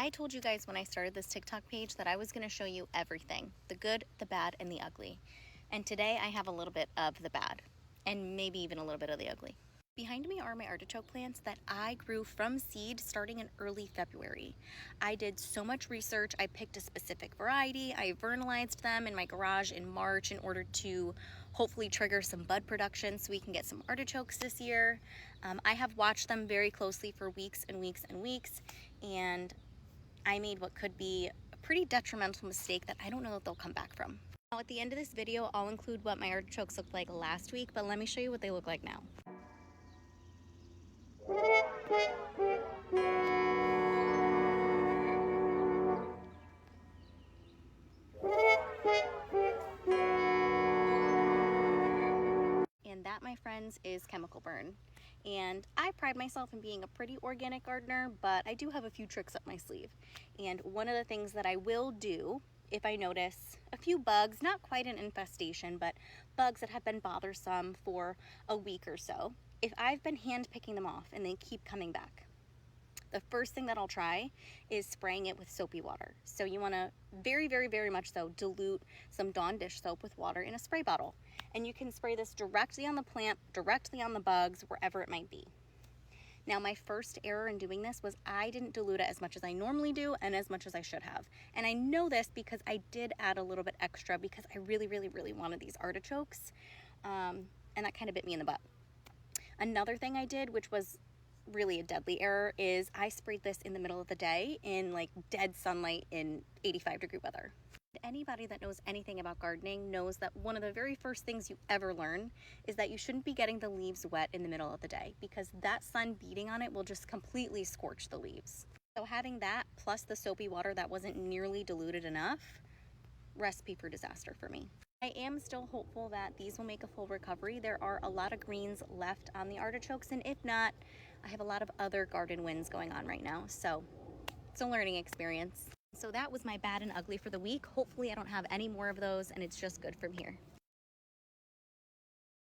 I told you guys when I started this TikTok page that I was going to show you everything, the good, the bad, and the ugly. And today I have a little bit of the bad, and maybe even a little bit of the ugly. Behind me are my artichoke plants that I grew from seed starting in early February. I did so much research. I picked a specific variety. I vernalized them in my garage in March in order to hopefully trigger some bud production so we can get some artichokes this year. I have watched them very closely for weeks and weeks and weeks, and I made what could be a pretty detrimental mistake that I don't know that they'll come back from. Now at the end of this video, I'll include what my artichokes looked like last week, but let me show you what they look like now. And that, my friends, is chemical burn. And I pride myself in being a pretty organic gardener, but I do have a few tricks up my sleeve. And one of the things that I will do if I notice a few bugs, not quite an infestation, but bugs that have been bothersome for a week or so, if I've been hand picking them off and they keep coming back, the first thing that I'll try is spraying it with soapy water. So you want to very, very, very much so dilute some Dawn dish soap with water in a spray bottle. And you can spray this directly on the plant, directly on the bugs, wherever it might be. Now, my first error in doing this was I didn't dilute it as much as I normally do and as much as I should have. And I know this because I did add a little bit extra because I really, really, really wanted these artichokes. And that kind of bit me in the butt. Another thing I did, which was really a deadly error, is I sprayed this in the middle of the day in like dead sunlight in 85-degree weather. Anybody that knows anything about gardening knows that one of the very first things you ever learn is that you shouldn't be getting the leaves wet in the middle of the day because that sun beating on it will just completely scorch the leaves. So having that plus the soapy water that wasn't nearly diluted enough, recipe for disaster for me. I am still hopeful that these will make a full recovery. There are a lot of greens left on the artichokes, and if not, I have a lot of other garden wins going on right now, so it's a learning experience. So that was my bad and ugly for the week. Hopefully I don't have any more of those and it's just good from here.